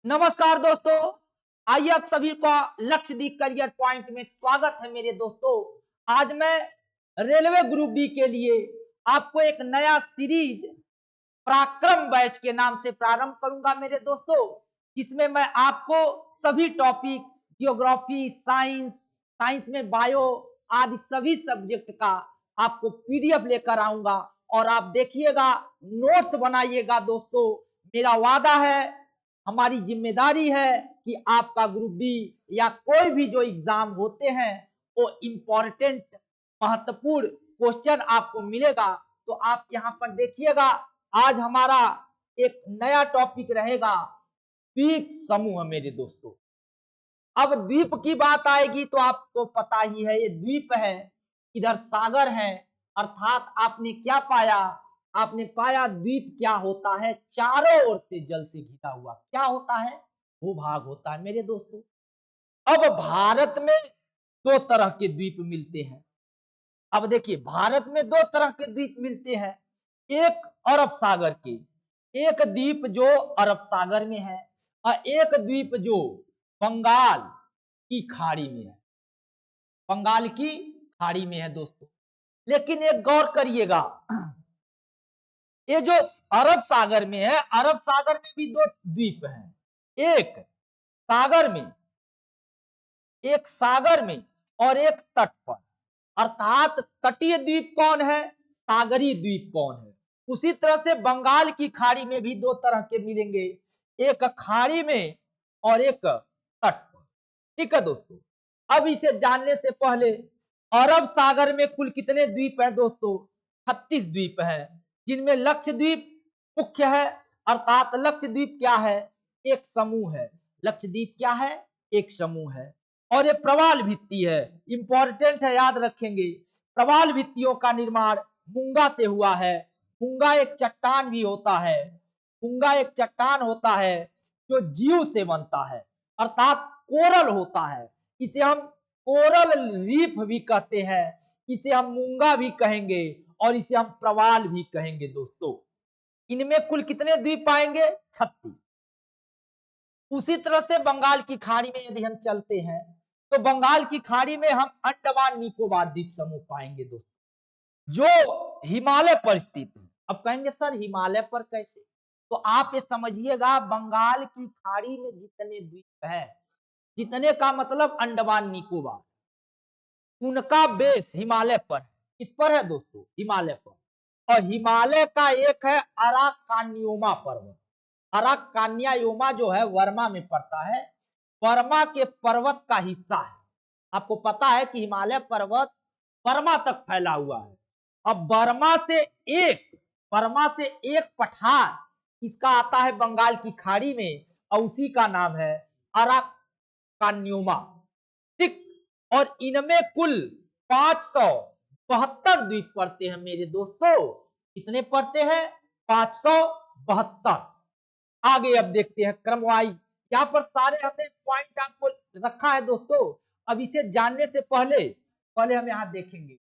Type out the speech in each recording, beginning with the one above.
नमस्कार दोस्तों, आइए आप सभी का लक्षद्वीप करियर पॉइंट में स्वागत है मेरे दोस्तों। आज मैं रेलवे ग्रुप डी के लिए आपको एक नया सीरीज पराक्रम बैच के नाम से प्रारंभ करूंगा मेरे दोस्तों, जिसमें मैं आपको सभी टॉपिक जियोग्राफी, साइंस, साइंस में बायो आदि सभी सब्जेक्ट का आपको पीडीएफ लेकर आऊंगा और आप देखिएगा, नोट्स बनाइएगा दोस्तों। मेरा वादा है, हमारी जिम्मेदारी है कि आपका ग्रुप डी या कोई भी जो एग्जाम होते हैं वो इम्पोर्टेंट महत्वपूर्ण क्वेश्चन आपको मिलेगा। तो आप यहाँ पर देखिएगा, आज हमारा एक नया टॉपिक रहेगा द्वीप समूह मेरे दोस्तों। अब द्वीप की बात आएगी तो आपको पता ही है, ये द्वीप है, इधर सागर है, अर्थात आपने क्या पाया, आपने पाया द्वीप क्या होता है, चारों ओर से जल से घिरा हुआ क्या होता है, भूभाग होता है मेरे दोस्तों। अब भारत में दो तरह के द्वीप मिलते हैं। अब देखिए, भारत में दो तरह के द्वीप मिलते हैं, एक अरब सागर के, एक द्वीप जो अरब सागर में है और एक द्वीप जो बंगाल की खाड़ी में है, बंगाल की खाड़ी में है दोस्तों। लेकिन एक गौर करिएगा, ये जो अरब सागर में है, अरब सागर में भी दो द्वीप हैं, एक सागर में, एक सागर में और एक तट पर। अर्थात तटीय द्वीप कौन है, सागरीय द्वीप कौन है। उसी तरह से बंगाल की खाड़ी में भी दो तरह के मिलेंगे, एक खाड़ी में और एक तट पर। ठीक है दोस्तों। अब इसे जानने से पहले, अरब सागर में कुल कितने द्वीप हैं दोस्तों, 36 द्वीप हैं, जिनमें लक्षद्वीप मुख्य है। अर्थात लक्षद्वीप क्या है, एक समूह है। लक्षद्वीप क्या है, एक समूह है। और ये प्रवाल भित्ति है, इंपॉर्टेंट है, याद रखेंगे। प्रवाल भित्तियों का निर्माण मूंगा से हुआ है। मूंगा एक चट्टान भी होता है, मूंगा एक चट्टान होता है जो जीव से बनता है, अर्थात कोरल होता है। इसे हम कोरल रीफ भी कहते हैं, इसे हम मूंगा भी कहेंगे और इसे हम प्रवाल भी कहेंगे दोस्तों। इनमें कुल कितने द्वीप पाएंगे, 36। उसी तरह से बंगाल की खाड़ी में यदि हम चलते हैं तो बंगाल की खाड़ी में हम अंडमान निकोबार द्वीप समूह पाएंगे दोस्तों, जो हिमालय पर स्थित है। अब कहेंगे सर हिमालय पर कैसे, तो आप ये समझिएगा, बंगाल की खाड़ी में जितने द्वीप है, जितने का मतलब अंडमान निकोबार, उनका बेस हिमालय पर है। किस पर है दोस्तों, हिमालय पर। और हिमालय का एक है अराकानियोमा पर्वत। अराकानियायोमा जो है वर्मा में पड़ता है, वर्मा के पर्वत का हिस्सा है। आपको पता है कि हिमालय पर्वत बर्मा तक फैला हुआ है। अब बर्मा से एक पठार इसका आता है बंगाल की खाड़ी में और उसी का नाम है अराकानियोमा। ठीक। और इनमें कुल 572 द्वीप पड़ते हैं मेरे दोस्तों। कितने पड़ते हैं, 572। आगे अब देखते हैं क्रमवाई। यहाँ पर सारे हमने पॉइंट आपको रखा है दोस्तों। अब इसे जानने से पहले पहले हम यहाँ देखेंगे,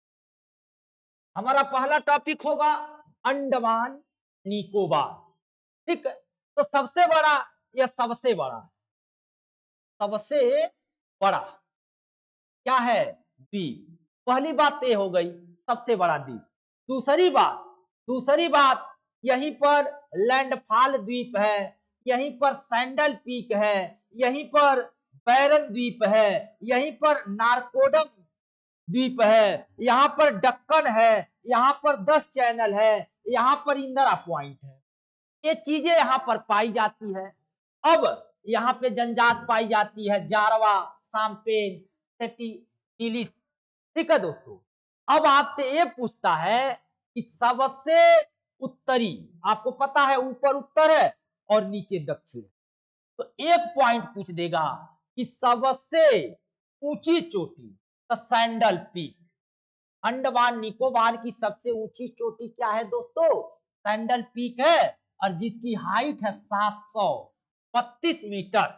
हमारा पहला टॉपिक होगा अंडमान निकोबार। ठीक है। तो सबसे बड़ा, यह सबसे बड़ा, सबसे बड़ा क्या है, द्वीप। पहली बात ये हो गई, सबसे बड़ा द्वीप। दूसरी बात यहीं पर लैंडफॉल द्वीप है, यहीं पर सैंडल पीक है, यहीं पर बैरन द्वीप है, यहीं पर नारकोडम द्वीप है, यहाँ पर डक्कन है, यहाँ पर 10 चैनल है, यहाँ पर इंदिरा पॉइंट है। ये चीजें यहाँ पर पाई जाती है। अब यहाँ पे जनजात पाई जाती है, जारवा, साम्पेन, सेटिलिस। ठीक है दोस्तों। अब आपसे ये पूछता है कि सबसे उत्तरी, आपको पता है ऊपर उत्तर है और नीचे दक्षिण, तो एक पॉइंट पूछ देगा कि सबसे ऊंची चोटी, the sandal peak. Andaman Nicobar की सबसे ऊंची चोटी क्या है दोस्तों, सैंडल पीक है, और जिसकी हाइट है 732 मीटर।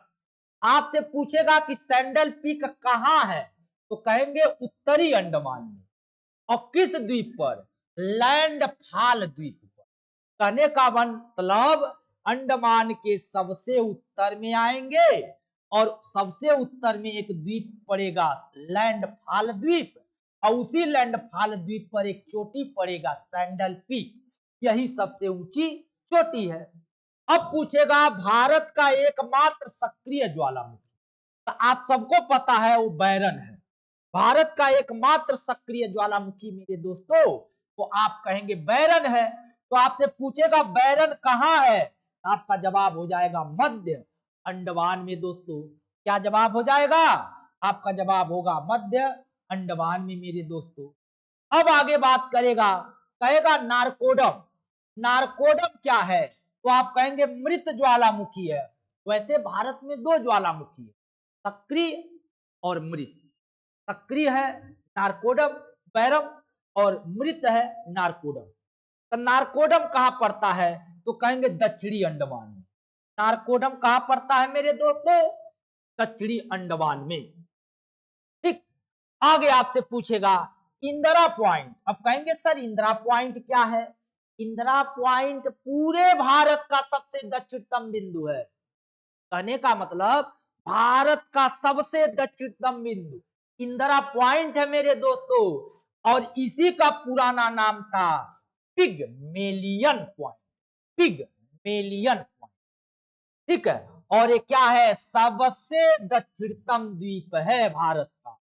आपसे पूछेगा कि सैंडल पीक कहाँ है, तो कहेंगे उत्तरी अंडमान में। और किस द्वीप पर, लैंडफॉल द्वीप पर। कहने का मतलब अंडमान के सबसे उत्तर में आएंगे और सबसे उत्तर में एक द्वीप पड़ेगा, लैंडफॉल द्वीप, और उसी लैंडफॉल द्वीप पर एक चोटी पड़ेगा, सैंडल पीक। यही सबसे ऊंची चोटी है। अब पूछेगा भारत का एकमात्र सक्रिय ज्वालामुखी, तो आप सबको पता है वो बैरन है। भारत का एकमात्र सक्रिय ज्वालामुखी मेरे दोस्तों, तो आप कहेंगे बैरन है। तो आपसे पूछेगा बैरन कहाँ है, आपका जवाब हो जाएगा मध्य अंडमान में दोस्तों। क्या जवाब हो जाएगा? आपका जवाब होगा मध्य अंडमान में मेरे दोस्तों। अब आगे बात करेगा, कहेगा नारकोडम। नारकोडम क्या है? तो आप कहेंगे मृत ज्वालामुखी है। वैसे भारत में दो ज्वालामुखी है, सक्रिय और मृत। सक्रिय है नारकोडम बैरम और मृत है नारकोडम। तो नारकोडम कहां पड़ता है? तो कहेंगे दक्षिणी अंडमान में। नारकोडम कहां पड़ता है मेरे दोस्तों? दक्षिणी अंडमान में। ठीक। आगे आपसे पूछेगा इंदिरा पॉइंट। अब कहेंगे सर इंदिरा पॉइंट क्या है? इंदिरा पॉइंट पूरे भारत का सबसे दक्षिणतम बिंदु है। कहने का मतलब भारत का सबसे दक्षिणतम बिंदु इंदिरा पॉइंट है मेरे दोस्तों, और इसी का पुराना नाम था पिगमेलियन पॉइंट। पिगमेलियन पॉइंट, ठीक है। और ये क्या है? सबसे दक्षिणतम द्वीप है भारत का,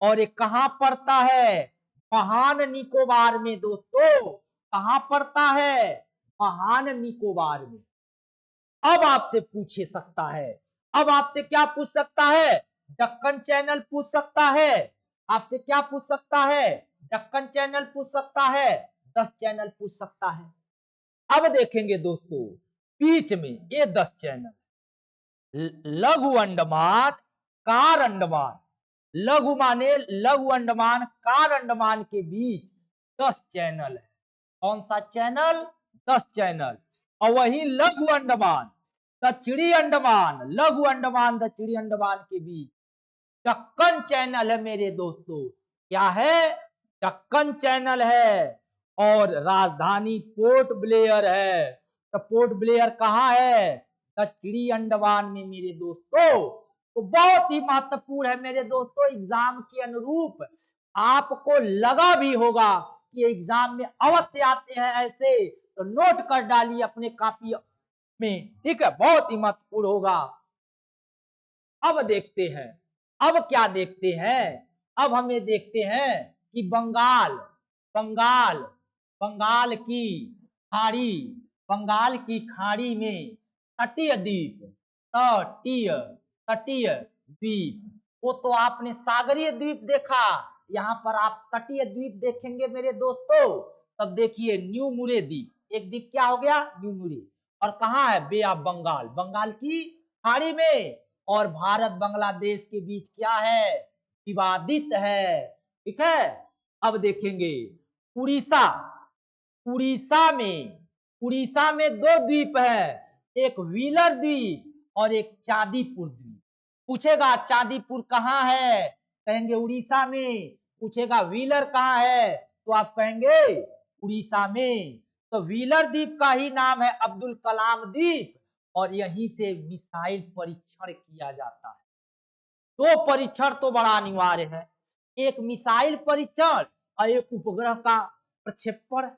और ये कहां पड़ता है? महान निकोबार में दोस्तों। कहां पड़ता है? महान निकोबार में। अब आपसे पूछ सकता है, अब आपसे क्या पूछ सकता है? दक्कन चैनल पूछ सकता है। आपसे क्या पूछ सकता है? दक्कन चैनल पूछ सकता है, 10 चैनल पूछ सकता है। अब देखेंगे दोस्तों, बीच में ये 10 चैनल, लघु अंडमान, कार अंडमान, लघु माने लघु अंडमान, कार अंडमान के बीच 10 चैनल है। कौन सा चैनल? 10 चैनल। और वही लघु अंडमान, दक्षिणी अंडमान, लघु अंडमान दक्षिणी अंडमान के बीच दक्कन चैनल है मेरे दोस्तों। क्या है? दक्कन चैनल है। और राजधानी पोर्ट ब्लेयर है। तो पोर्ट ब्लेयर कहाँ है? दक्षिणी अंडमान में मेरे दोस्तों। तो बहुत ही महत्वपूर्ण है मेरे दोस्तों, एग्जाम के अनुरूप आपको लगा भी होगा कि एग्जाम में अवश्य आते हैं ऐसे, तो नोट कर डालिए अपने कॉपी में, ठीक है, बहुत ही महत्वपूर्ण होगा। अब देखते हैं, अब क्या देखते हैं? अब हमें देखते हैं कि बंगाल, बंगाल, बंगाल की खाड़ी, बंगाल की खाड़ी में तटीय द्वीप, तटीय, तटीय द्वीप। वो तो आपने सागरीय द्वीप देखा, यहाँ पर आप तटीय द्वीप देखेंगे मेरे दोस्तों। तब देखिए न्यू मुरे द्वीप, एक द्वीप क्या हो गया? न्यू मुरे। और कहाँ है? बे ऑफ बंगाल, बंगाल की खाड़ी में। और भारत बांग्लादेश के बीच क्या है? विवादित है, ठीक है। अब देखेंगे उड़ीसा, उड़ीसा में, उड़ीसा में दो द्वीप है, एक व्हीलर द्वीप और एक चांदीपुर द्वीप। पूछेगा चांदीपुर कहाँ है? कहेंगे उड़ीसा में। पूछेगा व्हीलर कहाँ है? तो आप कहेंगे उड़ीसा में। तो व्हीलर द्वीप का ही नाम है अब्दुल कलाम द्वीप, और यहीं से मिसाइल परीक्षण किया जाता है। दो परीक्षण तो बड़ा अनिवार्य है, एक मिसाइल परीक्षण और एक उपग्रह का प्रक्षेपण।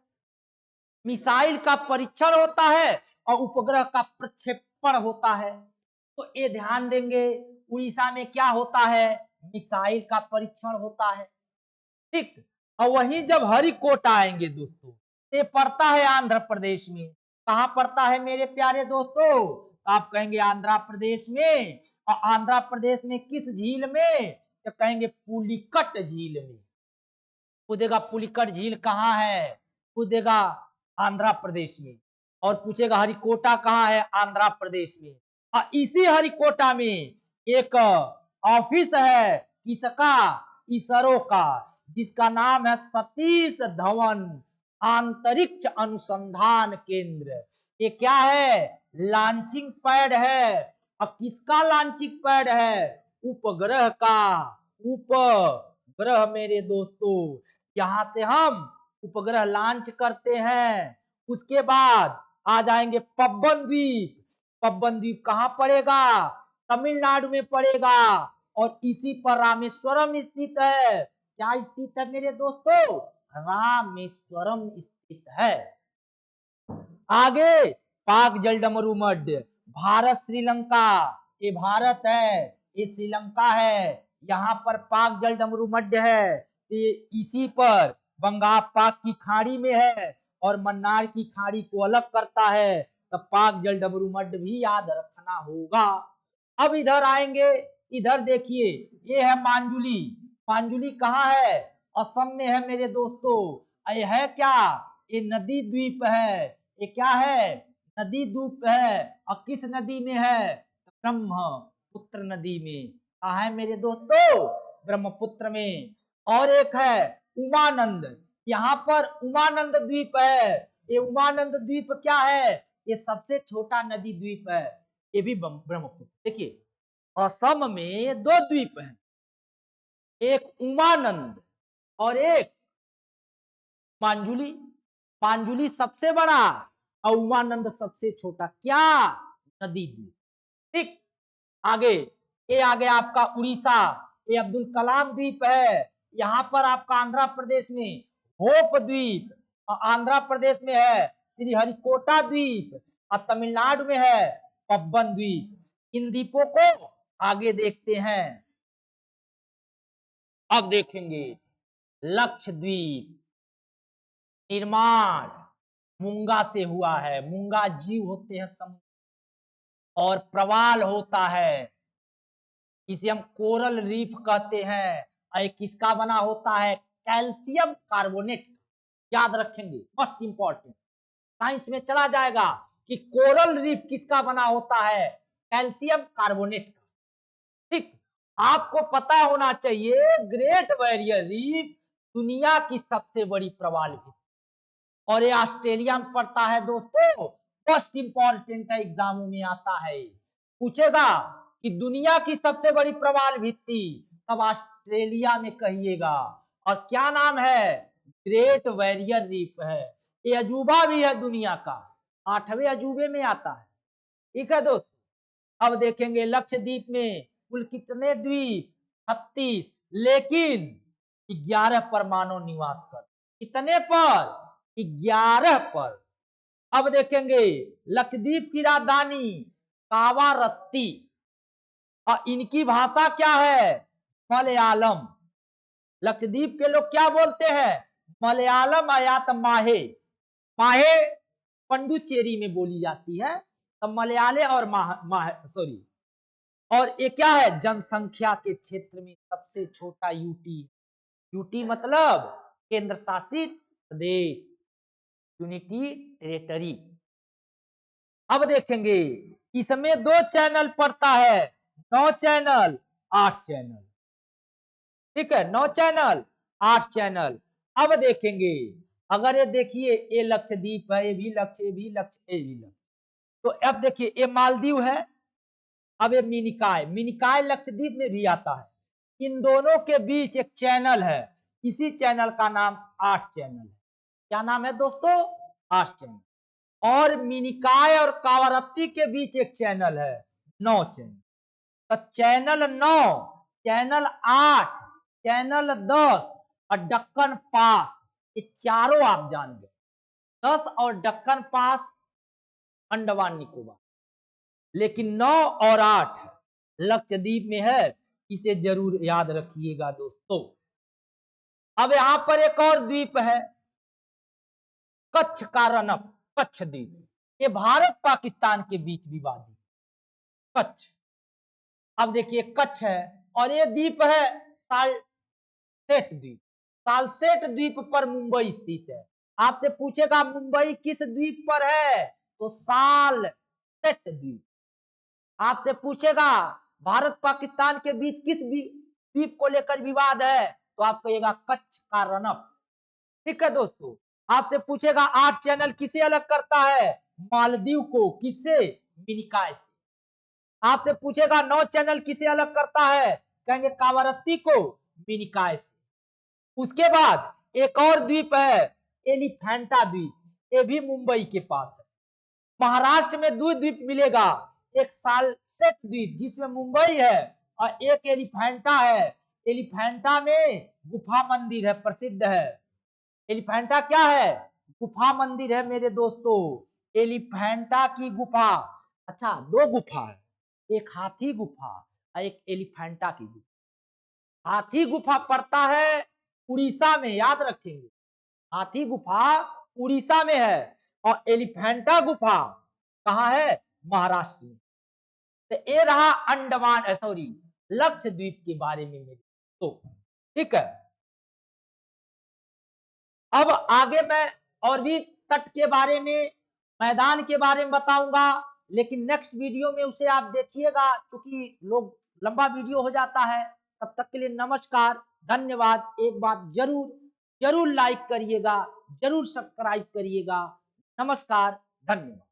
मिसाइल का परीक्षण होता है और उपग्रह का प्रक्षेपण होता है। तो ये ध्यान देंगे, उड़ीसा में क्या होता है? मिसाइल का परीक्षण होता है, ठीक। और वहीं जब हरिकोटा आएंगे दोस्तों, ये पड़ता है आंध्र प्रदेश में। कहां पड़ता है मेरे प्यारे दोस्तों? आप कहेंगे आंध्र प्रदेश में। और आंध्र प्रदेश में किस झील में? तो कहेंगे पुलिकट झील में। पूछेगा पुलिकट झील कहाँ है? पूछेगा आंध्र प्रदेश में। और पूछेगा हरिकोटा कहाँ है? आंध्र प्रदेश में। और इसी हरिकोटा में एक ऑफिस है, किसका? इसरो का, जिसका नाम है सतीश धवन अंतरिक्ष अनुसंधान केंद्र। ये क्या है? लॉन्चिंग पैड है। और किसका लॉन्चिंग पैड है? उपग्रह का, उपग्रह मेरे दोस्तों। यहां से हम उपग्रह लॉन्च करते हैं, उसके बाद आ जाएंगे पब्बन द्वीप। पब्बन द्वीप कहाँ पड़ेगा? तमिलनाडु में पड़ेगा और इसी पर रामेश्वरम स्थित है। क्या स्थित है मेरे दोस्तों? रामेश्वरम स्थित है। आगे पाक जलडमरू मठ, भारत श्रीलंका, ये भारत है, ये श्रीलंका है, यहाँ पर पाक जलडमरू मठ है, ये इसी पर बंगाल पाक की खाड़ी में है और मन्नार की खाड़ी को अलग करता है, तो पाक जलडमरू मठ भी याद रखना होगा। अब इधर आएंगे, इधर देखिए, ये है मांजुली। मांजुली कहाँ है? असम में है मेरे दोस्तों। ये है क्या? ये नदी द्वीप है। ये क्या है? नदी द्वीप है। और किस नदी में है? ब्रह्मपुत्र नदी में। कहा है मेरे दोस्तों? ब्रह्मपुत्र में। और एक है उमानंद, यहाँ पर उमानंद द्वीप है। ये उमानंद द्वीप क्या है? ये सबसे छोटा नदी द्वीप है, ये भी ब्रह्मपुत्र। देखिए असम में दो द्वीप हैं, एक उमानंद और एक मांजुली। मांजुली सबसे बड़ा और उमानंद सबसे छोटा क्या? नदी द्वीप। ठीक, आगे ये आ गया आपका उड़ीसा, ये अब्दुल कलाम द्वीप है। यहाँ पर आपका आंध्र प्रदेश में होप द्वीप, और आंध्र प्रदेश में है श्रीहरिकोटा द्वीप, और तमिलनाडु में है पब्बन द्वीप। इन द्वीपों को आगे देखते हैं। अब देखेंगे लक्षद्वीप। निर्माण मूंगा से हुआ है। मूंगा जीव होते हैं समुद्र और प्रवाल होता है, इसे हम कोरल रीफ कहते हैं। और किसका बना होता है? Calcium carbonate. याद रखेंगे, मोस्ट इंपॉर्टेंट, साइंस में चला जाएगा कि कोरल रीफ किसका बना होता है? कैल्शियम कार्बोनेट का। ठीक, आपको पता होना चाहिए ग्रेट बैरियर रीफ दुनिया की सबसे बड़ी प्रवाल भित्ति, और ये ऑस्ट्रेलिया में पड़ता है दोस्तों। मोस्ट इंपॉर्टेंट है, एग्जामों में आता है, पूछेगा कि दुनिया की सबसे बड़ी प्रवाल भित्ति, तब ऑस्ट्रेलिया में कहिएगा। और क्या नाम है? ग्रेट बैरियर रीफ है। ये अजूबा भी है दुनिया का, 8वें अजूबे में आता है। ठीक है दोस्तों, अब देखेंगे लक्षद्वीप में कुल कितने द्वीप? 36, लेकिन 11 पर मानव निवास कर। कितने पर? 11 पर। अब देखेंगे लक्षद्वीप की राजधानी कावारत्ती, और इनकी भाषा क्या है? मलयालम। लक्षद्वीप के लोग क्या बोलते हैं? मलयालम या तो माहे। माहे पंडुचेरी में बोली जाती है, तो मलयाले और सॉरी। और ये क्या है? जनसंख्या के क्षेत्र में सबसे छोटा यूटी। यूटी मतलब केंद्र शासित प्रदेश, यूनिटी टेरिटरी। अब देखेंगे इसमें 2 चैनल पड़ता है, 9 चैनल 8 चैनल। ठीक है, 9 चैनल 8 चैनल। अब देखेंगे, अगर ये देखिए ये लक्षद्वीप है, ये भी लक्ष्य, ये भी लक्ष्य, ये भी लक्ष्य। तो अब देखिए ये मालदीव है, अब ये मिनिकाय। मिनिकाय लक्षद्वीप में भी आता है। इन दोनों के बीच एक चैनल है, इसी चैनल का नाम 8 चैनल है। क्या नाम है दोस्तों? 8 चैनल। और मिनिकाय और कावारत्ती के बीच एक चैनल है, 9 चैनल। तो चैनल 9, चैनल 8, चैनल 10 और दक्कन पास, ये चारों आप जान गए। 10 और दक्कन पास अंडमान निकोबार, लेकिन 9 और 8 लक्षद्वीप में है, इसे जरूर याद रखिएगा दोस्तों। अब यहां पर एक और द्वीप है, कच्छ का रनप, कच्छ द्वीप। ये भारत पाकिस्तान के बीच विवादित कच्छ। अब देखिए कच्छ है, और ये द्वीप है सालसेट द्वीप। सालसेट द्वीप पर मुंबई स्थित है। आपसे पूछेगा मुंबई किस द्वीप पर है? तो सालसेट द्वीप। आपसे पूछेगा भारत पाकिस्तान के बीच किस द्वीप को लेकर विवाद है? तो आप कहिएगा कच्छ का रनप। ठीक है दोस्तों, आपसे पूछेगा 8 चैनल किसे अलग करता है? मालदीव को। किससे? मिनिकाय से। आपसे पूछेगा 9 चैनल किसे अलग करता है? कहेंगे कावारत्ती को, मिनिकाय से। उसके बाद एक और द्वीप है एलिफेंटा द्वीप, ये भी मुंबई के पास है। महाराष्ट्र में 2 द्वीप मिलेगा, एक सालसेट द्वीप जिसमें मुंबई है और एक एलिफेंटा है। एलिफेंटा में गुफा मंदिर है, प्रसिद्ध है। एलिफेंटा क्या है? गुफा मंदिर है मेरे दोस्तों, एलिफेंटा की गुफा। अच्छा, 2 गुफा है, एक हाथी गुफा और एक एलिफेंटा की गुफा। हाथी गुफा पड़ता है उड़ीसा में, याद रखेंगे, हाथी गुफा उड़ीसा में है और एलिफेंटा गुफा कहाँ है? महाराष्ट्र में। तो ये रहा अंडमान सॉरी लक्षद्वीप के बारे में मेरे तो, ठीक है। अब आगे मैं और भी तट के बारे में, मैदान के बारे में बताऊंगा, लेकिन नेक्स्ट वीडियो में उसे आप देखिएगा, क्योंकि लोग लंबा वीडियो हो जाता है। तब तक के लिए नमस्कार, धन्यवाद। एक बात जरूर जरूर लाइक करिएगा, जरूर सब्सक्राइब करिएगा। नमस्कार, धन्यवाद।